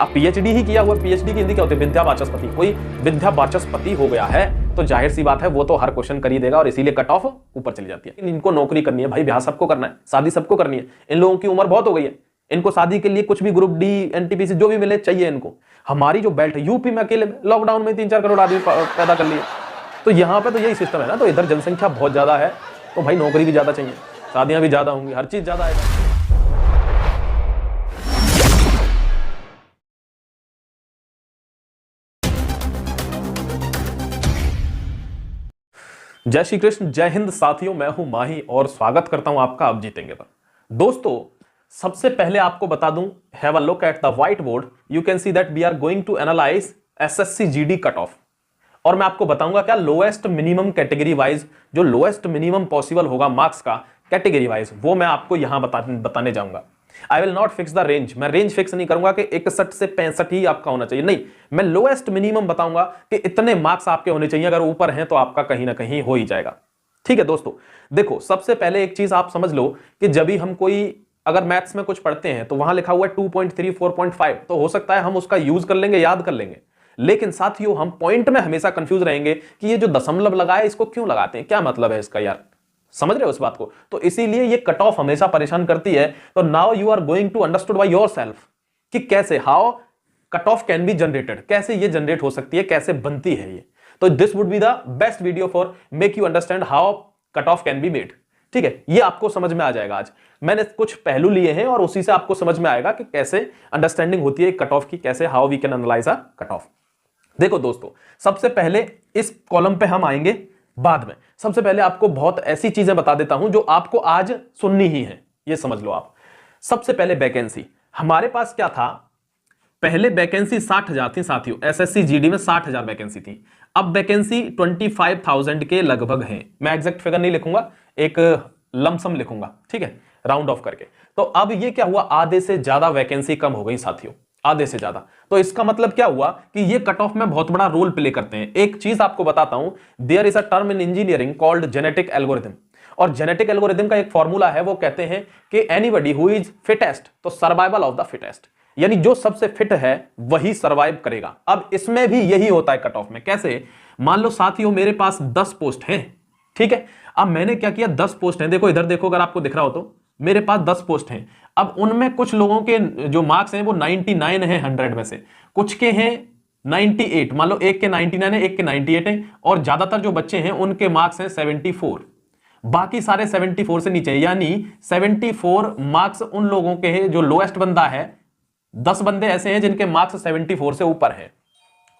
अब पीएचडी ही किया हुआ, पीएचडी की हिंदी क्या होती है? विद्या वाचस्पति। कोई विद्या वाचस्पति हो गया है तो जाहिर सी बात है वो तो हर क्वेश्चन कर ही देगा और इसीलिए कट ऑफ ऊपर चली जाती है। इनको नौकरी करनी है भाई, ब्याह सबको करना है, शादी सबको करनी है। इन लोगों की उम्र बहुत हो गई है, इनको शादी के लिए कुछ भी ग्रुप डी एनटीपीसी जो भी मिले चाहिए इनको। हमारी जो बेल्ट है, यूपी में अकेले लॉकडाउन में 3-4 करोड़ आदमी पैदा कर लिए, तो यहाँ पे तो यही सिस्टम है ना। तो इधर जनसंख्या बहुत ज्यादा है तो भाई नौकरी भी ज्यादा चाहिए, शादियां भी ज्यादा होंगी, हर चीज ज्यादा आएगा। जय श्री कृष्ण, जय हिंद साथियों, मैं हूं माही और स्वागत करता हूं आपका आप जीतेंगे पर। दोस्तों सबसे पहले आपको बता दूं, have a look at the white board, you can see that we are going to analyse SSC GD cut off. और मैं आपको बताऊंगा क्या लोएस्ट मिनिमम कैटेगरी वाइज, जो लोएस्ट मिनिमम पॉसिबल होगा मार्क्स का कैटेगरी वाइज, वो मैं आपको यहां बताने जाऊंगा। I will not fix the range, मैं रेंज फिक्स नहीं करूंगा कि 61 से 65 ही आपका होना चाहिए, नहीं, मैं लोएस्ट मिनिमम बताऊंगा कि इतने मार्क्स आपके होने चाहिए, अगर ऊपर हैं तो आपका कहीं ना कहीं हो ही जाएगा। ठीक है दोस्तों, देखो सबसे पहले एक चीज आप समझ लो कि जब भी हम कोई अगर मैथ्स में कुछ पढ़ते हैं तो वहां लिखा हुआ है 2.3 4.5, तो हो सकता है हम उसका यूज कर लेंगे, याद कर लेंगे, लेकिन साथियों हम पॉइंट में हमेशा कंफ्यूज रहेंगे कि ये जो दशमलव लगा है इसको क्यों लगाते हैं, क्या मतलब है इसका यार, समझ रहे हो इस बात को? तो इसीलिए ये कट ऑफ हमेशा परेशान करती है। तो now you are going to understood by yourself कि कैसे, how cut off can be generated, कैसे ये जनरेट हो सकती है, कैसे बनती है ये। तो this would be the best video for make you understand how cut off can be made. ठीक है, ये आपको समझ में आ जाएगा। आज मैंने कुछ पहलू लिए हैं और उसी से आपको समझ में आएगा कि कैसे अंडरस्टैंडिंग होती है कट ऑफ की, कैसे how we can analyse a cut off. देखो दोस्तों, सबसे पहले इस कॉलम पे हम आएंगे बाद में। सबसे पहले आपको बहुत ऐसी चीजें बता देता हूं जो आपको आज सुननी ही है, ये समझ लो आप। सबसे पहले वैकेंसी हमारे पास क्या था, पहले वैकेंसी 60,000 थी साथियों, एसएससी जीडी में 60,000 वैकेंसी थी। अब वैकेंसी 25,000 के लगभग है। मैं एग्जैक्ट फिगर नहीं लिखूंगा, एक लमसम लिखूंगा, ठीक है, राउंड ऑफ करके। तो अब ये क्या हुआ, आधे से ज्यादा वैकेंसी कम हो गई साथियों, आधे से ज्यादा। तो इसका मतलब क्या हुआ कि ये कट ऑफ में बहुत बड़ा रोल प्ले करते हैं। एक चीज आपको बताता हूं, there is a term in engineering called genetic algorithm, और जेनेटिक एल्गोरिथम का एक फॉर्मूला है, वो कहते हैं कि एनीबॉडी हु इज फिटेस्ट, तो सर्वाइवल ऑफ द फिटेस्ट, यानी जो सबसे फिट है वही सर्वाइव करेगा। अब इसमें भी यही होता है कट ऑफ में। कैसे, मान लो साथियों मेरे पास 10 पोस्ट हैं, ठीक है, अब मैंने क्या किया, 10 पोस्ट हैं, देखो इधर देखो, अगर आपको दिख रहा हो तो मेरे पास 10 पोस्ट हैं। अब उनमें कुछ लोगों के जो मार्क्स हैं वो 99 हैं 100 में से, कुछ के हैं 98, मान लो एक के 99 है, एक के 98 है, और ज्यादातर जो बच्चे हैं उनके मार्क्स हैं 74, बाकी सारे 74 से नीचे, यानी 74 मार्क्स उन लोगों के हैं जो लोएस्ट बंदा है। 10 बंदे ऐसे हैं जिनके मार्क्स 74 से ऊपर हैं,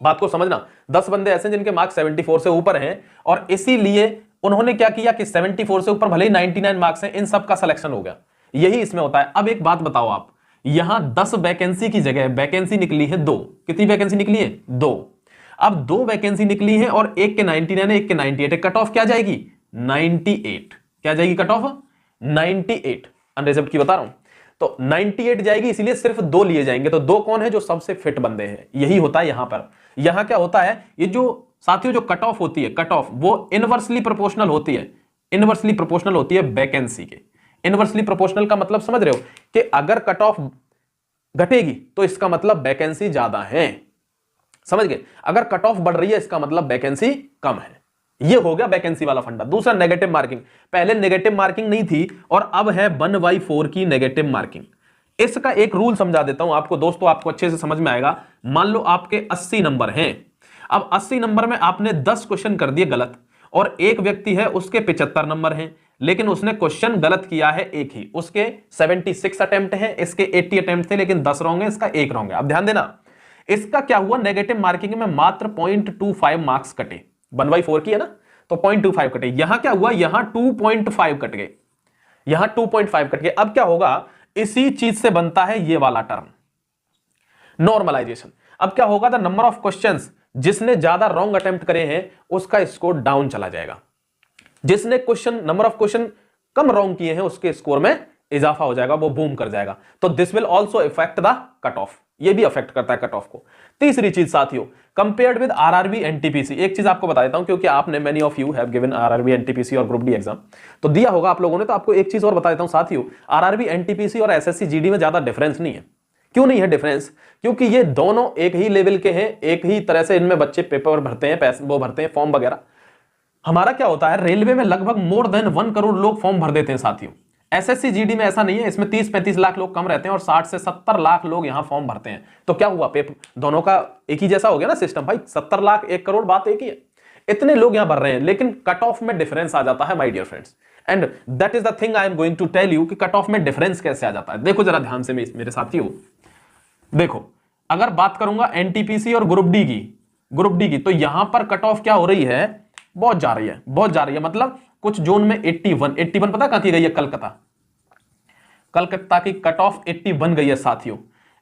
बात को समझना, 10 बंदे ऐसे हैं जिनके मार्क्स 74 से ऊपर हैं, और इसीलिए उन्होंने क्या किया कि 74 से ऊपर भले ही 99 मार्क्स हैं, इन सब का सिलेक्शन हो गया। यही इसमें होता है। अब एक बात बताओ आप, यहां 10 वैकेंसी की जगह वैकेंसी निकली है 2, कितनी वैकेंसी निकली है, 2। अब 2 वैकेंसी निकली है और एक के 99 है, एक के 98 है, कट ऑफ क्या जाएगी, 98, क्या जाएगी कट ऑफ, 98, अनरिजर्व्ड की बता रहा हूं, तो 98 जाएगी, इसीलिए सिर्फ 2 लिए जाएंगे। तो 2 कौन है, जो सबसे फिट बंदे हैं, यही होता है यहां पर। यहां क्या होता है, ये जो साथियों जो कट ऑफ होती है, कट ऑफ वो इनवर्सली प्रोपोर्शनल होती है, इनवर्सली प्रोपोर्शनल होती है वैकेंसी के। इनवर्सली प्रोपोर्शनल का मतलब समझ रहे हो कि अगर कट ऑफ घटेगी तो इसका मतलब वैकेंसी ज्यादा है, समझ गए? अगर कट ऑफ बढ़ रही है इसका मतलब वैकेंसी कम है। ये हो गया वैकेंसी वाला फंडा। दूसरा नेगेटिव मार्किंग, पहले नेगेटिव मार्किंग नहीं थी और अब है 1/4 की नेगेटिव मार्किंग। इसका एक रूल समझा देता हूं आपको दोस्तों, आपको अच्छे से समझ में आएगा। मान लो आपके 80 नंबर हैं, अब 80 नंबर में आपने 10 क्वेश्चन कर दिए गलत, और एक व्यक्ति है उसके 75 नंबर हैं, लेकिन उसने क्वेश्चन गलत किया है एक ही, उसके 76 अटेम्प्ट हैं, इसके 80 अटेम्प्ट थे, लेकिन 10 रॉन्ग है, इसका 1 रॉन्ग है। अब ध्यान देना, इसका क्या हुआ, नेगेटिव मार्किंग में मात्र 0.25 मार्क्स कटे, 1/4 की है ना, तो 0.25 कटे। यहां क्या हुआ, यहां 2.5 कट गए, यहां 2.5 कट गए। अब क्या होगा, इसी चीज से बनता है ये वाला टर्म, नॉर्मलाइजेशन। अब क्या होगा, द नंबर ऑफ क्वेश्चंस, जिसने ज्यादा रॉन्ग अटेम्प्ट करे हैं उसका स्कोर डाउन चला जाएगा, जिसने question number of question come wrong किए हैं उसके स्कोर में इजाफा हो जाएगा, वो बूम कर जाएगा। तो this will also effect the cut off, ये भी अफेक्ट करता है कट ऑफ को। तीसरी चीज साथियों, कंपेयर्ड विद आरआरबी एनटीपीसी, एक चीज आपको बता देता हूं, क्योंकि आपने many of you have given RRB NTPC और ग्रुप डी एग्जाम, तो दिया होगा आप लोगों ने, तो आपको एक चीज और बता देता हूं साथियों, आरआरबी एनटीपीसी और एसएससी जीडी में ज्यादा डिफरेंस नहीं है। क्यों नहीं है डिफरेंस? क्योंकि ये दोनों एक ही लेवल के हैं, एक ही तरह से इनमें बच्चे पेपर भरते हैं, पैसे वो भरते हैं, फॉर्म वगैरह। हमारा क्या होता है, रेलवे में लगभग मोर देन 1 करोड़ लोग फॉर्म भर देते हैं साथियों। एसएससी जीडी में ऐसा नहीं है, इसमें 30-35 लाख लोग कम रहते हैं और 60 से 70 लाख लोग यहां फॉर्म भरते हैं। तो क्या हुआ, पेपर दोनों का एक ही जैसा हो गया ना सिस्टम भाई, 70 लाख 1 करोड़, बात एक ही है। इतने लोग यहां भर रहे हैं, लेकिन कट ऑफ में डिफरेंस आ जाता है my dear friends. And that is the thing I am going to tell you कि कट ऑफ में डिफरेंस कैसे आ जाता है। देखो जरा ध्यान से मेरे साथियों, देखो अगर बात करूंगा एनटीपीसी और ग्रुप डी की, तो यहां पर कट ऑफ क्या हो रही है, बहुत जा रही है, बहुत जा रही है। मतलब कुछ जोन में 81 पता कहां की गई है, कलकत्ता की कट ऑफ 80 बन गई है साथियों।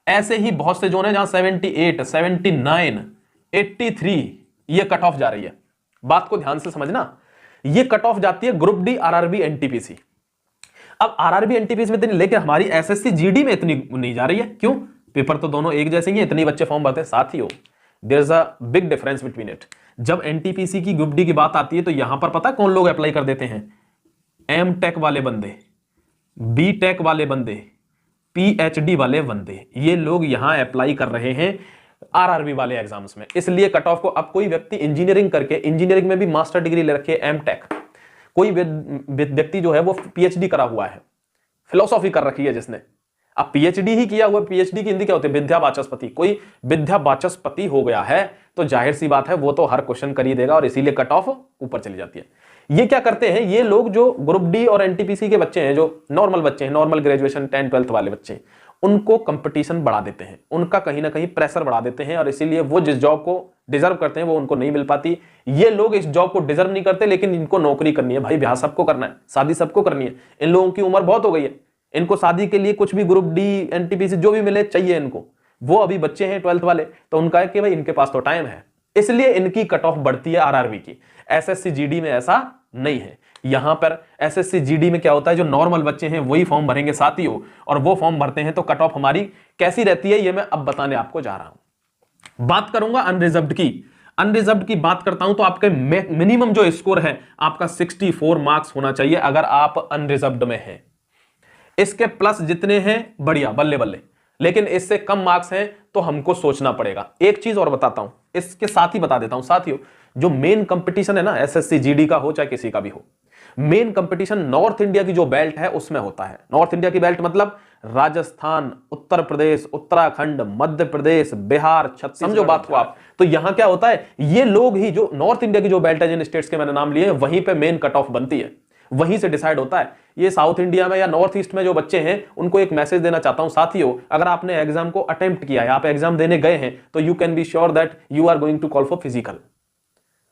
ऐसे ही बहुत से जोन है जहां 78, 79, 83 ये कट ऑफ जा रही है। बात को ध्यान से समझना, ये कट ऑफ जाती है ग्रुप डी, आरआरबी, एनटीपीसी। अब आरआरबी एनटीपीसी में इतनी, लेकिन हमारी एसएससी जीडी में इतनी नहीं जा रही है। क्यों? पेपर तो दोनों एक जैसे ही, इतने बच्चे फॉर्म भरते हैं साथियों। There is a big difference between it. जब एनटीपीसी की ग्रुप डी की बात आती है तो यहां पर पता कौन लोग अप्लाई कर देते हैं, एम टेक वाले बंदे, बी टेक वाले बंदे, पीएचडी वाले बंदे, ये लोग यहां अप्लाई कर रहे हैं आरआरबी वाले एग्जाम्स में। इसलिए कट ऑफ को, अब कोई व्यक्ति इंजीनियरिंग करके, इंजीनियरिंग में भी मास्टर डिग्री ले रखे, एम टेक, कोई व्यक्ति जो है वो पीएचडी करा हुआ है, फिलोसॉफी कर रखी है जिसने, अब पीएचडी ही किया हुआ, पीएचडी की हिंदी क्या होती है, विद्या वाचस्पति, कोई विद्या वाचस्पति हो गया है तो जाहिर सी बात है वो तो हर क्वेश्चन कर ही देगा, और इसीलिए कट ऑफ ऊपर चली जाती है। ये क्या करते हैं, ये लोग जो ग्रुप डी और एनटीपीसी के बच्चे हैं, जो नॉर्मल बच्चे हैं, नॉर्मल ग्रेजुएशन 10-12 वाले बच्चे, उनको कंपटीशन बढ़ा देते हैं, उनका कहीं ना कहीं प्रेशर बढ़ा देते हैं, और इसीलिए वो जिस जॉब को डिजर्व करते हैं वो उनको नहीं मिल पाती। ये लोग इस जॉब को डिजर्व नहीं करते, लेकिन इनको नौकरी करनी है भाई, ब्याह सबको करना है, शादी सबको करनी है। इन लोगों की उम्र बहुत हो गई है, इनको शादी के लिए कुछ भी ग्रुप डी, एनटीपीसी जो भी मिले चाहिए इनको। वो अभी बच्चे हैं 12th वाले, तो उनका है कि भाई इनके पास तो टाइम है, इसलिए इनकी कट ऑफ बढ़ती है आरआरबी की। एसएससी जीडी में ऐसा नहीं है। यहां पर एसएससी जीडी में क्या होता है, जो नॉर्मल बच्चे हैं वही फॉर्म भरेंगे साथियों, और वो फॉर्म भरते हैं तो कट ऑफ हमारी कैसी रहती है, ये मैं अब बताने आपको जा रहा हूं। बात करूंगा अनरिजर्व्ड की। अनरिजर्व्ड की बात करता हूं तो आपके मिनिमम जो स्कोर है आपका 64 मार्क्स होना चाहिए अगर आप अनरिजर्व्ड में हैं। इसके प्लस जितने हैं बढ़िया, बल्ले बल्ले, लेकिन इससे कम मार्क्स हैं तो हमको सोचना पड़ेगा। एक चीज और बताता हूं, इसके साथ ही बता देता हूं साथियों, जो मेन कंपटीशन है ना, एसएससी जीडी का हो चाहे किसी का भी हो, मेन कंपटीशन नॉर्थ इंडिया की जो बेल्ट है उसमें होता है। नॉर्थ इंडिया की बेल्ट मतलब राजस्थान, उत्तर प्रदेश, उत्तराखंड, मध्य प्रदेश, बिहार, छत्तीसगढ़, समझो बात को आप। तो यहां क्या होता है, ये लोग ही जो नॉर्थ इंडिया की जो बेल्ट है, जिन स्टेट्स के मैंने नाम लिए, वहीं पे मेन कट ऑफ बनती है, वहीं से डिसाइड होता है। ये साउथ इंडिया में या नॉर्थ ईस्ट में जो बच्चे हैं उनको एक मैसेज देना चाहता हूं साथियों, अगर आपने एग्जाम को अटेम्प्ट किया है, आप एग्जाम देने गए हैं, तो you can be sure that you are going to call for physical.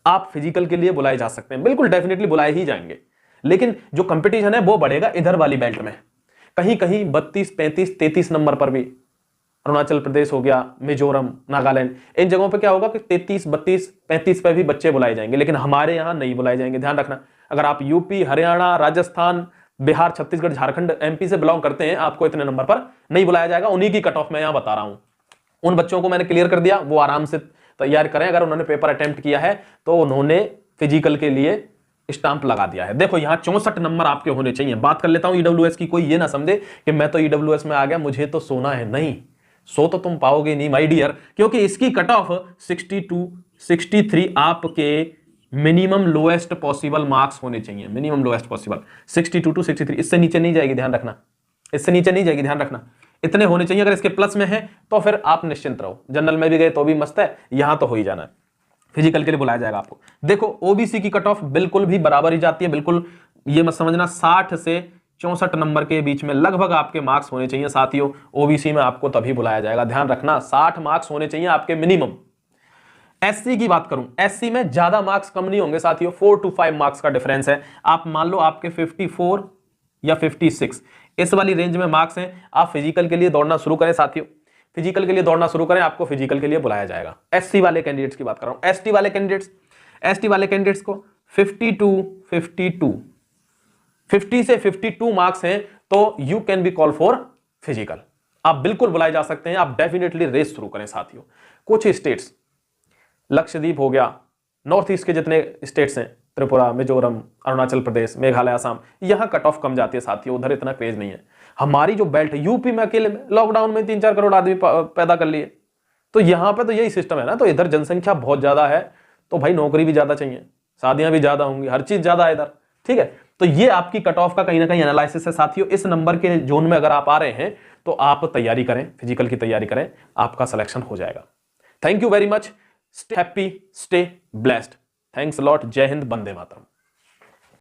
आप फिजिकल के लिए बुलाए जा सकते हैं, बिल्कुल डेफिनेटली बुलाए ही जाएंगे, लेकिन जो कंपटीशन है वो बढ़ेगा इधर वाली बेल्ट में। कहीं कहीं 32, 35, 33 नंबर पर भी, अरुणाचल प्रदेश हो गया, मिजोरम, नागालैंड, इन जगहों पे क्या होगा कि 33, 32, 35 पे भी बच्चे बुलाए जाएंगे, लेकिन हमारे यहां नहीं बुलाए जाएंगे। ध्यान रखना, अगर आप यूपी, हरियाणा, राजस्थान, बिहार, छत्तीसगढ़, झारखंड, एमपी से बिलोंग करते हैं, आपको इतने नंबर पर नहीं बुलाया जाएगा। उन्हीं की कट ऑफ मैं यहां बता रहा हूं। उन बच्चों को मैंने क्लियर कर दिया, वो आराम से तैयार करें। अगर उन्होंने पेपर अटेम्प्ट किया है तो उन्होंने फिजिकल के लिए स्टांप लगा दिया है। देखो यहां 64 नंबर आपके होने चाहिए। बात कर लेता हूं ईडब्ल्यूएस की। कोई ये ना समझे कि मैं तो ईडब्ल्यूएस में आ गया, मुझे तो सोना है, नहीं, सो तो तुम पाओगे नहीं माय डियर, क्योंकि इसकी कट ऑफ 62, 63 आपके मिनिमम लोएस्ट पॉसिबल मार्क्स होने चाहिए। मिनिमम लोएस्ट पॉसिबल 62 to 63, इससे नीचे नहीं जाएगी, ध्यान रखना, इससे नीचे नहीं जाएगी, ध्यान रखना, इतने होने चाहिए। अगर इसके प्लस में है तो फिर आप निश्चिंत रहो, जनरल में भी गए तो भी मस्त है, यहां तो हो ही जाना है। फिजिकल के लिए बुलाया जाएगा आपको। देखो ओबीसी की कट ऑफ बिल्कुल भी बराबर ही जाती है, बिल्कुल ये मत समझना, 60 से 64 नंबर के बीच में लगभग आपके मार्क्स होने चाहिए साथियों। ओबीसी में आपको तभी बुलाया जाएगा, ध्यान रखना, 60 मार्क्स होने चाहिए आपके मिनिमम। एससी की बात करूं, एससी में ज्यादा मार्क्स कम नहीं होंगे साथियों, 4 to 5 मार्क्स का डिफरेंस है। आप मान लो आपके 54 या 56 इस वाली रेंज में मार्क्स हैं, आप फिजिकल के लिए दौड़ना शुरू करें साथियों, फिजिकल के लिए दौड़ना शुरू करें, आपको फिजिकल के लिए बुलाया जाएगा। एससी वाले कैंडिडेट्स की बात कर रहा हूं। एसटी वाले कैंडिडेट्स को 50 से 52 मार्क्स हैं तो you can be call for physical, आप बिल्कुल बुलाए जा सकते हैं। आप डेफिनेटली रेस शुरू करें साथियों। कुछ स्टेट्स, लक्षद्वीप हो गया, नॉर्थ ईस्ट के जितने स्टेट्स हैं, त्रिपुरा, मिजोरम, अरुणाचल प्रदेश, मेघालय, असम, यहां कट ऑफ कम जाती है साथियों, उधर इतना क्रेज नहीं है। हमारी जो बेल्ट है, यूपी में अकेले में लॉकडाउन में 3-4 करोड़ आदमी पैदा कर लिए। तो यहां पे तो यही सिस्टम है ना। तो इधर जनसंख्या बहुत ज्यादा है, तो भाई नौकरी भी ज्यादा चाहिए, शादियां भी ज्यादा होंगी, हर चीज ज्यादा है इधर। ठीक है, तो ये आपकी कट ऑफ का कहीं ना कहीं एनालिसिस है साथियों। इस नंबर के जोन में अगर आप आ रहे हैं तो आप तैयारी करें, फिजिकल की तैयारी करें, आपका सिलेक्शन हो जाएगा। Thank you very much. Stay happy, stay blessed. Thanks lot. जय हिंद, वंदे मातरम।